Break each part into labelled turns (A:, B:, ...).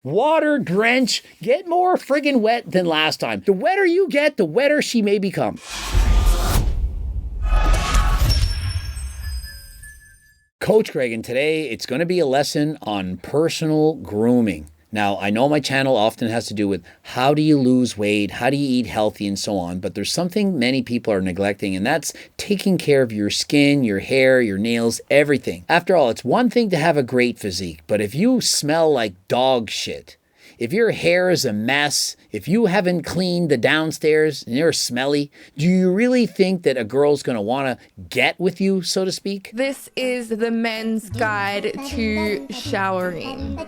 A: Water drench, get more friggin' wet than last time. The wetter you get, the wetter she may become. Coach Greg, and today it's going to be a lesson on personal grooming. Now, I know my channel often has to do with how do you lose weight, how do you eat healthy, and so on, but there's something many people are neglecting, and that's taking care of your skin, your hair, your nails, everything. After all, it's one thing to have a great physique, but if you smell like dog shit, if your hair is a mess, if you haven't cleaned the downstairs and you're smelly, do you really think that a girl's gonna wanna get with you, so to speak?
B: This is the men's guide to showering.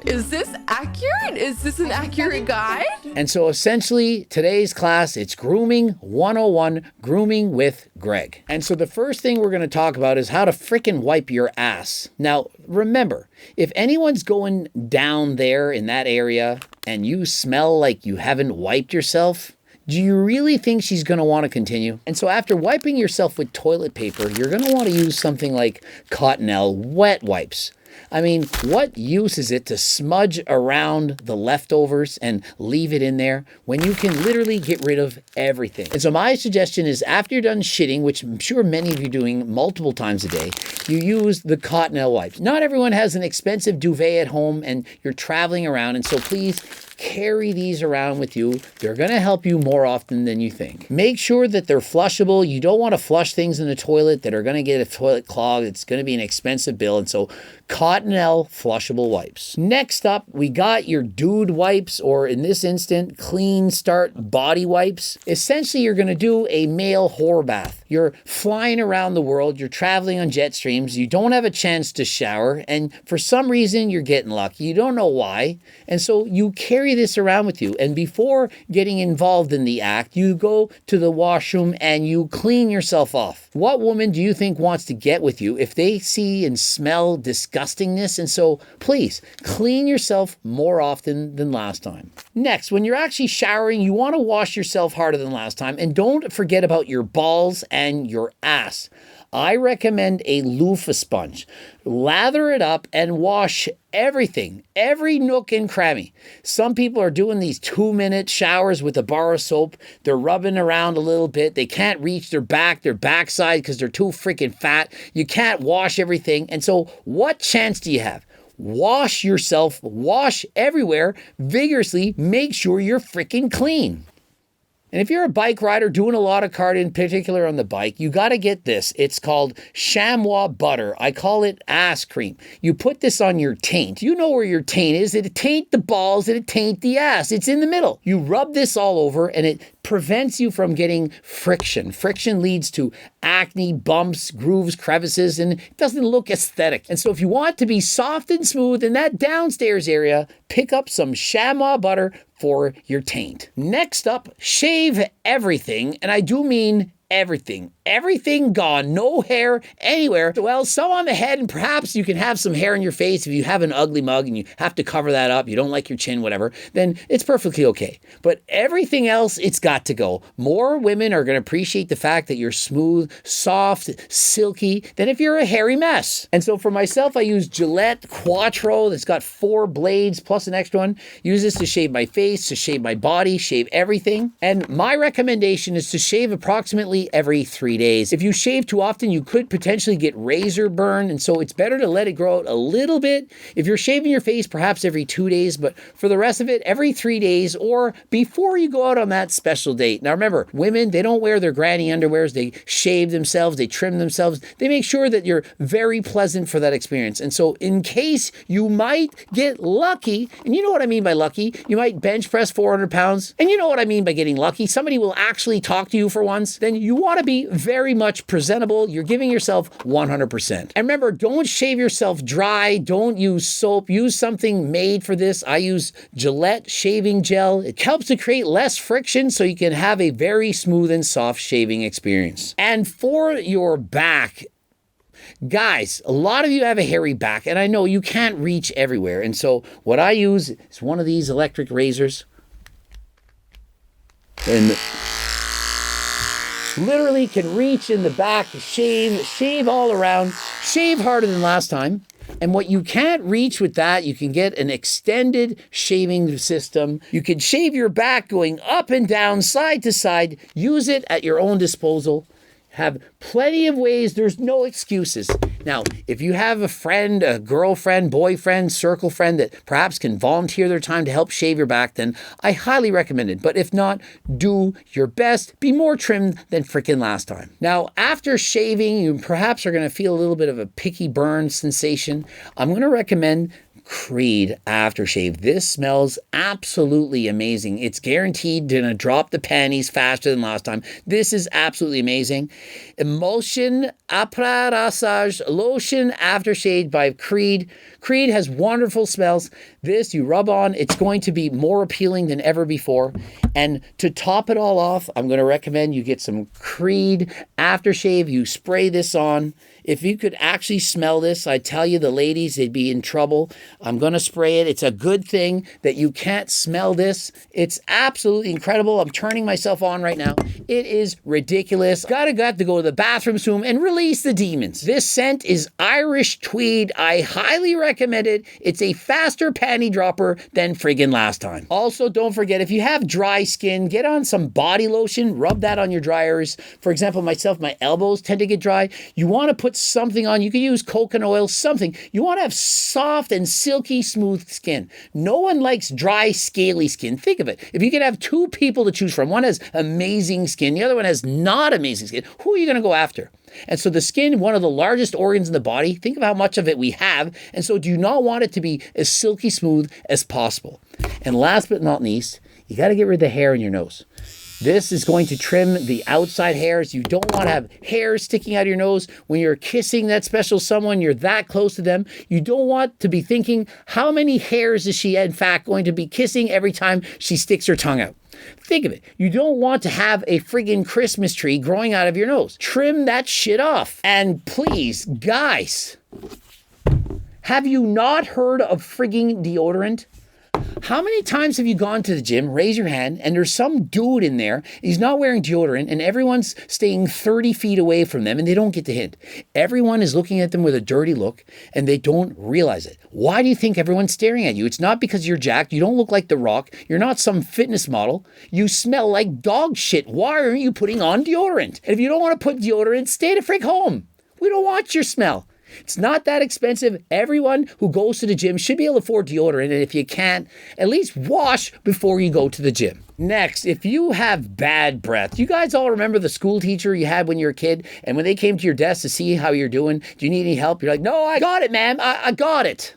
B: Is this accurate? Is this an accurate guide?
A: And so essentially, today's class, it's Grooming 101, Grooming with Greg. And so the first thing we're gonna talk about is how to frickin' wipe your ass. Now, remember, if anyone's going down there in that area and you smell like you haven't wiped yourself, do you really think she's going to want to continue? And so after wiping yourself with toilet paper, you're going to want to use something like Cottonelle wet wipes. I mean, what use is it to smudge around the leftovers and leave it in there when you can literally get rid of everything? And so my suggestion is after you're done shitting, which I'm sure many of you are doing multiple times a day, you use the Cottonelle wipes. Not everyone has an expensive duvet at home and you're traveling around, and so please carry these around with you. They're going to help you more often than you think. Make sure that they're flushable. You don't want to flush things in the toilet that are going to get a toilet clog. It's going to be an expensive bill. And so Cottonelle flushable wipes. Next up, we got your dude wipes, or in this instant, Clean Start body wipes. Essentially, you're going to do a male whore bath. You're flying around the world. You're traveling on jet streams. You don't have a chance to shower. And for some reason, you're getting lucky. You don't know why. And so you carry this around with you. And before getting involved in the act, you go to the washroom and you clean yourself off. What woman do you think wants to get with you if they see and smell disgustingness? And so please clean yourself more often than last time. Next, when you're actually showering, you want to wash yourself harder than last time. And don't forget about your balls and your ass. I recommend a loofah sponge. Lather it up and wash everything, every nook and cranny. Some people are doing these 2-minute showers with a bar of soap. They're rubbing around a little bit. They can't reach their backside because they're too freaking fat. You can't wash everything. And so what chance do you have? Wash yourself, wash everywhere, vigorously, make sure you're freaking clean. And if you're a bike rider doing a lot of cardio, in particular on the bike, you got to get this. It's called chamois butter. I call it ass cream. You put this on your taint. You know where your taint is. It taint the balls, it taint the ass. It's in the middle. You rub this all over and it prevents you from getting friction. Friction leads to acne, bumps, grooves, crevices, and it doesn't look aesthetic. And so if you want to be soft and smooth in that downstairs area, pick up some chamois butter for your taint. Next up, shave everything, and I do mean everything. Everything gone, no hair anywhere. Well, some on the head, and perhaps you can have some hair in your face if you have an ugly mug and you have to cover that up, you don't like your chin, whatever, then it's perfectly okay. But everything else, it's got to go. More women are going to appreciate the fact that you're smooth, soft, silky than if you're a hairy mess. And so for myself, I use Gillette Quattro that's got 4 blades plus an extra one. Use this to shave my face, to shave my body, shave everything. And my recommendation is to shave approximately every 3 days. If you shave too often, you could potentially get razor burn, and so it's better to let it grow out a little bit. If you're shaving your face, perhaps every 2 days, but for the rest of it, every 3 days or before you go out on that special date. Now remember, women, they don't wear their granny underwears. They shave themselves, they trim themselves. They make sure that you're very pleasant for that experience. And so in case you might get lucky, and you know what I mean by lucky, you might bench press 400 pounds, and you know what I mean by getting lucky, somebody will actually talk to you for once, then you want to be very much presentable. You're giving yourself 100%. And remember, don't shave yourself dry. Don't use soap. Use something made for this. I use Gillette shaving gel. It helps to create less friction so you can have a very smooth and soft shaving experience. And for your back, guys, a lot of you have a hairy back, and I know you can't reach everywhere. And so what I use is one of these electric razors. And literally can reach in the back, shave all around, shave harder than last time. And what you can't reach with that, you can get an extended shaving system. You can shave your back going up and down, side to side. Use it at your own disposal. Have plenty of ways. There's no excuses. Now, if you have a friend, a girlfriend, boyfriend, circle friend that perhaps can volunteer their time to help shave your back, then I highly recommend it. But if not, do your best. Be more trimmed than freaking last time. Now, after shaving, you perhaps are going to feel a little bit of a picky burn sensation. I'm going to recommend Creed aftershave. This smells absolutely amazing. It's guaranteed to drop the panties faster than last time. This is absolutely amazing. Emulsion Après Rasage Lotion Aftershave by Creed. Creed has wonderful smells. This you rub on, it's going to be more appealing than ever before. And to top it all off, I'm going to recommend you get some Creed aftershave. You spray this on. If you could actually smell this, I tell you, the ladies, they'd be in trouble. I'm going to spray it. It's a good thing that you can't smell this. It's absolutely incredible. I'm turning myself on right now. It is ridiculous. Got to go to the bathroom soon and release the demons. This scent is Irish Tweed. I highly recommend it. It's a faster panty dropper than friggin' last time. Also, don't forget, if you have dry skin, get on some body lotion. Rub that on your dry areas. For example, myself, my elbows tend to get dry. You want to put something on. You can use coconut oil, something. You want to have soft and silky smooth skin. No one likes dry, scaly skin. Think of it. If you could have two people to choose from, one has amazing skin, the other one has not amazing skin, who are you going to go after? And so the skin, one of the largest organs in the body, think of how much of it we have. And so do you not want it to be as silky smooth as possible? And last but not least, you got to get rid of the hair in your nose. This is going to trim the outside hairs. You don't want to have hairs sticking out of your nose when you're kissing that special someone, you're that close to them. You don't want to be thinking, how many hairs is she in fact going to be kissing every time she sticks her tongue out? Think of it. You don't want to have a friggin' Christmas tree growing out of your nose. Trim that shit off. And please, guys, have you not heard of friggin' deodorant? How many times have you gone to the gym, raise your hand, and there's some dude in there, he's not wearing deodorant, and everyone's staying 30 feet away from them, and they don't get the hint. Everyone is looking at them with a dirty look, and they don't realize it. Why do you think everyone's staring at you? It's not because you're jacked, you don't look like The Rock, you're not some fitness model, you smell like dog shit. Why aren't you putting on deodorant? And if you don't want to put deodorant, stay the frick home. We don't want your smell. It's not that expensive. Everyone who goes to the gym should be able to afford deodorant. And if you can't, at least wash before you go to the gym. Next, if you have bad breath, you guys all remember the school teacher you had when you were a kid? And when they came to your desk to see how you're doing, do you need any help? You're like, no, I got it, ma'am. I got it.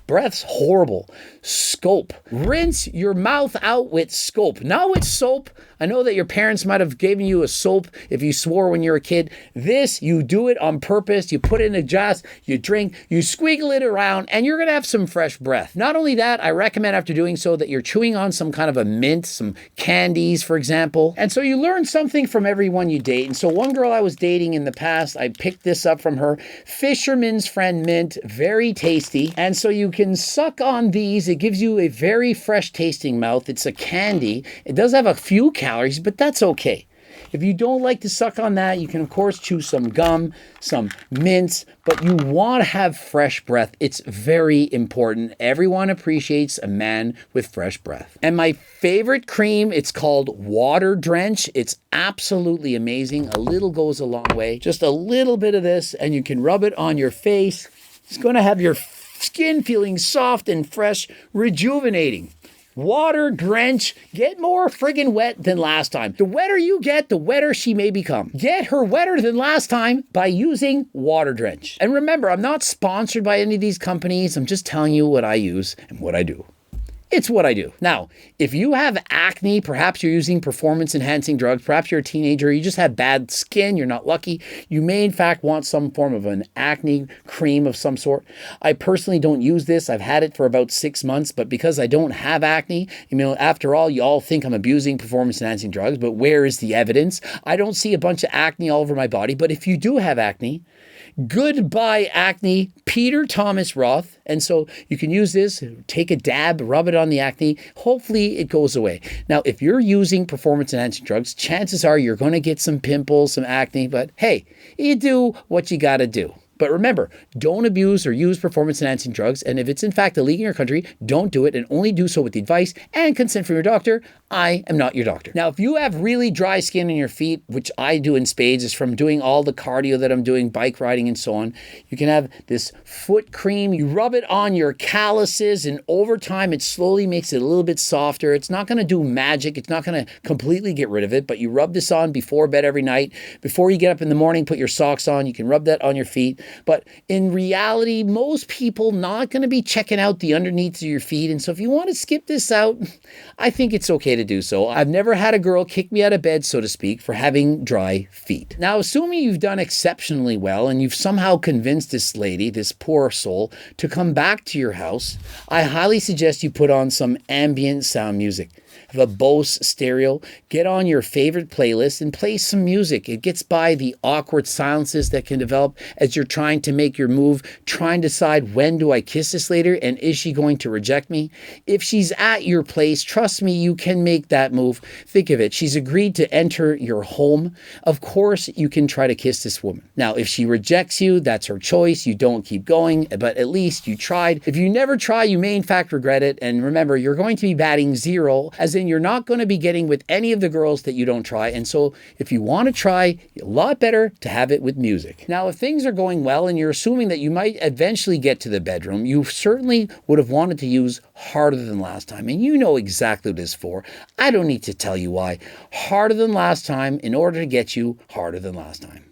A: Breath's horrible. Scope. Rinse your mouth out with Scope. Not with soap. I know that your parents might have given you a soap if you swore when you were a kid. This, you do it on purpose. You put it in a glass, you drink, you squiggle it around, and you're going to have some fresh breath. Not only that, I recommend after doing so that you're chewing on some kind of a mint, some candies, for example. And so you learn something from everyone you date. And so one girl I was dating in the past, I picked this up from her. Fisherman's Friend Mint, very tasty. And so you can suck on these. It gives you a very fresh tasting mouth. It's a candy. It does have a few calories, but that's okay. If you don't like to suck on that, you can of course chew some gum, some mints, but you want to have fresh breath. It's very important. Everyone appreciates a man with fresh breath. And my favorite cream, it's called Water Drench. It's absolutely amazing. A little goes a long way. Just a little bit of this and you can rub it on your face. It's going to have your skin feeling soft and fresh, rejuvenating. Water Drench. Get more friggin' wet than last time. The wetter you get, the wetter she may become. Get her wetter than last time by using Water Drench. And remember, I'm not sponsored by any of these companies. I'm just telling you what I use and what I do. It's what I do. Now, if you have acne, perhaps you're using performance-enhancing drugs, perhaps you're a teenager, you just have bad skin, you're not lucky, you may in fact want some form of an acne cream of some sort. I personally don't use this. I've had it for about 6 months, but because I don't have acne, after all, you all think I'm abusing performance-enhancing drugs, but where is the evidence? I don't see a bunch of acne all over my body, but if you do have acne, goodbye acne, Peter Thomas Roth. And so you can use this, take a dab, rub it on the acne. Hopefully it goes away. Now, if you're using performance enhancing drugs, chances are you're going to get some pimples, some acne, but hey, you do what you got to do. But remember, don't abuse or use performance-enhancing drugs, and if it's in fact illegal in your country, don't do it, and only do so with the advice and consent from your doctor. I am not your doctor. Now, if you have really dry skin on your feet, which I do in spades, is from doing all the cardio that I'm doing, bike riding and so on, you can have this foot cream. You rub it on your calluses, and over time, it slowly makes it a little bit softer. It's not going to do magic. It's not going to completely get rid of it, but you rub this on before bed every night. Before you get up in the morning, put your socks on. You can rub that on your feet. But in reality, most people not going to be checking out the underneath of your feet. And so if you want to skip this out, I think it's okay to do so. I've never had a girl kick me out of bed, so to speak, for having dry feet. Now, assuming you've done exceptionally well and you've somehow convinced this lady, this poor soul, to come back to your house, I highly suggest you put on some ambient sound music. Have a Bose stereo, get on your favorite playlist and play some music. It gets by the awkward silences that can develop as you're trying to make your move, trying to decide, when do I kiss this later and is she going to reject me? If she's at your place, trust me, you can make that move. Think of it. She's agreed to enter your home. Of course, you can try to kiss this woman. Now, if she rejects you, that's her choice. You don't keep going, but at least you tried. If you never try, you may in fact regret it. And remember, you're going to be batting 0, as in you're not going to be getting with any of the girls that you don't try. And so if you want to try, a lot better to have it with music. Now, if things are going well and you're assuming that you might eventually get to the bedroom, you certainly would have wanted to use Harder Than Last Time. And you know exactly what it is for. I don't need to tell you why. Harder Than Last Time in order to get you harder than last time.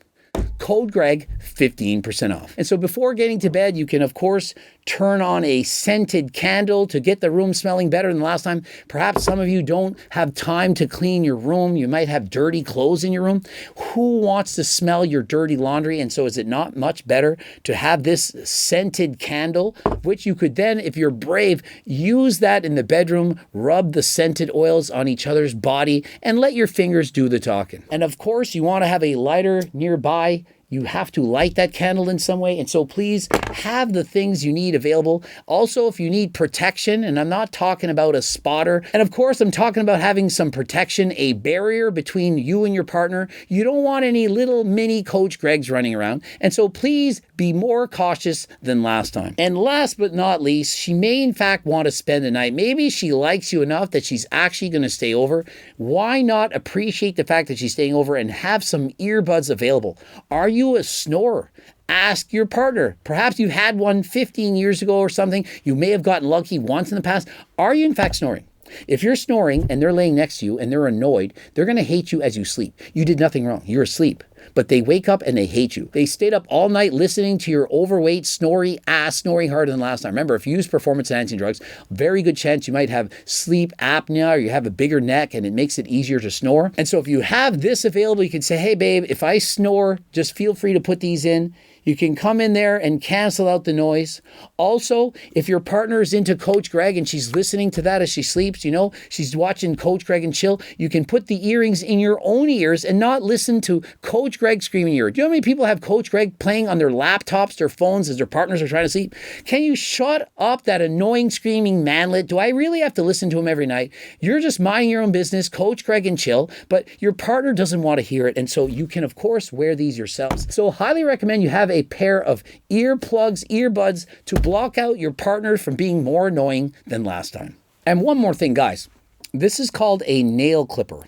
A: Code Greg, 15% off. And so before getting to bed, you can, of course, turn on a scented candle to get the room smelling better than last time. Perhaps some of you don't have time to clean your room. You might have dirty clothes in your room. Who wants to smell your dirty laundry? And so is it not much better to have this scented candle, which you could then, if you're brave, use that in the bedroom, rub the scented oils on each other's body, and let your fingers do the talking. And of course, you want to have a lighter nearby. You have to light that candle in some way. And so please have the things you need available. Also, if you need protection, and I'm not talking about a spotter, and of course, I'm talking about having some protection, a barrier between you and your partner. You don't want any little mini Coach Gregs running around. And so please be more cautious than last time. And last but not least, she may in fact want to spend the night. Maybe she likes you enough that she's actually going to stay over. Why not appreciate the fact that she's staying over and have some earbuds available? Are you a snorer? Ask your partner. Perhaps you had one 15 years ago or something. You may have gotten lucky once in the past. Are you in fact snoring? If you're snoring and they're laying next to you and they're annoyed, they're going to hate you as you sleep. You did nothing wrong. You're asleep. But they wake up and they hate you. They stayed up all night listening to your overweight, snoring harder than last time. Remember, if you use performance-enhancing drugs, very good chance you might have sleep apnea or you have a bigger neck and it makes it easier to snore. And so if you have this available, you can say, hey, babe, if I snore, just feel free to put these in. You can come in there and cancel out the noise. Also, if your partner is into Coach Greg and she's listening to that as she sleeps, you know, she's watching Coach Greg and chill, you can put the earrings in your own ears and not listen to Coach Greg screaming in your ear. Do you know how many people have Coach Greg playing on their laptops, their phones as their partners are trying to sleep? Can you shut up that annoying screaming manlet? Do I really have to listen to him every night? You're just minding your own business, Coach Greg and chill, but your partner doesn't want to hear it. And so you can, of course, wear these yourselves. So highly recommend you have a pair of earplugs, earbuds to block out your partner from being more annoying than last time. And one more thing, guys. This is called a nail clipper.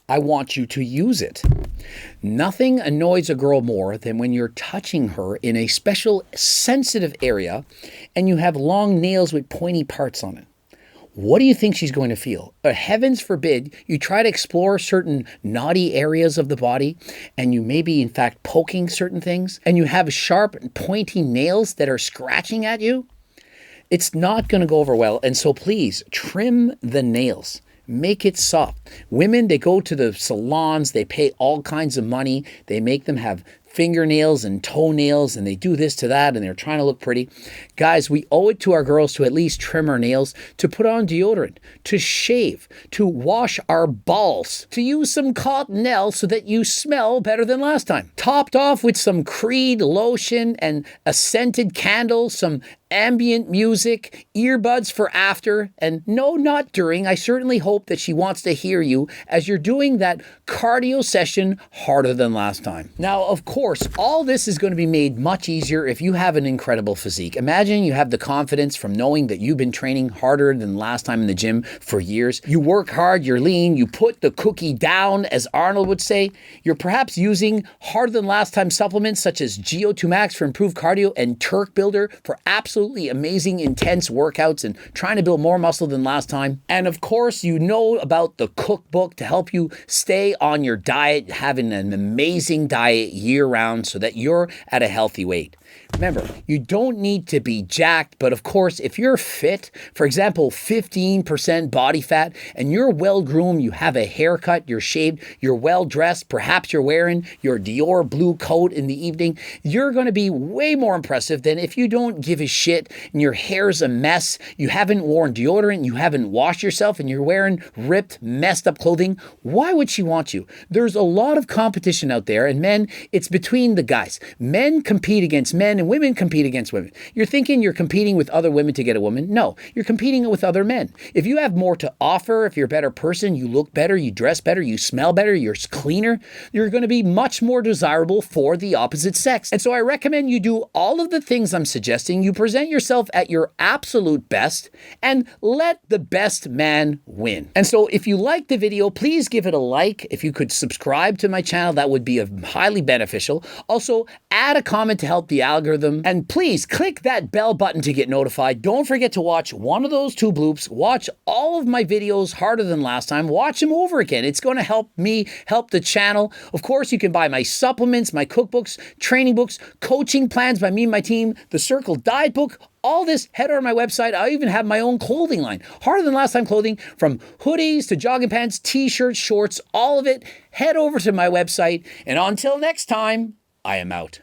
A: I want you to use it. Nothing annoys a girl more than when you're touching her in a special sensitive area and you have long nails with pointy parts on it. What do you think she's going to feel? Heavens forbid you try to explore certain naughty areas of the body and you may be in fact poking certain things and you have sharp pointy nails that are scratching at you. It's not going to go over well. And so please trim the nails. Make it soft. Women, they go to the salons, they pay all kinds of money. They make them have fingernails and toenails and they do this to that and they're trying to look pretty. Guys, we owe it to our girls to at least trim our nails, to put on deodorant, to shave, to wash our balls, to use some cottonelle so that you smell better than last time. Topped off with some Creed lotion and a scented candle, some ambient music, earbuds for after, and no, not during. I certainly hope that she wants to hear you as you're doing that cardio session harder than last time. Now, of course, all this is going to be made much easier if you have an incredible physique. Imagine you have the confidence from knowing that you've been training harder than last time in the gym for years. You work hard, you're lean, you put the cookie down, as Arnold would say. You're perhaps using harder than last time supplements such as GO2 Max for improved cardio and Turk Builder for absolutely amazing intense workouts and trying to build more muscle than last time. And of course, you know about the cookbook to help you stay on your diet, having an amazing diet year round so that you're at a healthy weight. Remember, you don't need to be jacked, but of course, if you're fit, for example, 15% body fat, and you're well-groomed, you have a haircut, you're shaved, you're well-dressed, perhaps you're wearing your Dior blue coat in the evening, you're going to be way more impressive than if you don't give a shit and your hair's a mess, you haven't worn deodorant, you haven't washed yourself, and you're wearing ripped, messed up clothing. Why would she want you? There's a lot of competition out there, and men, it's between the guys. Men compete against men, and women compete against women. You're thinking you're competing with other women to get a woman. No, you're competing with other men. If you have more to offer, if you're a better person, you look better, you dress better, you smell better, you're cleaner, you're going to be much more desirable for the opposite sex. And so I recommend you do all of the things I'm suggesting. You present yourself at your absolute best and let the best man win. And so if you like the video, please give it a like. If you could subscribe to my channel, that would be highly beneficial. Also, add a comment to help the algorithm. And please click that bell button to get notified. Don't forget to watch one of those 2 bloops. Watch all of my videos harder than last time. Watch them over again. It's going to help me help the channel. Of course, you can buy my supplements, my cookbooks, training books, coaching plans by me and my team, the Circle Diet book. All this, head over to my website. I even have my own clothing line. Harder than last time clothing, from hoodies to jogging pants, t-shirts, shorts, all of it. Head over to my website. And until next time, I am out.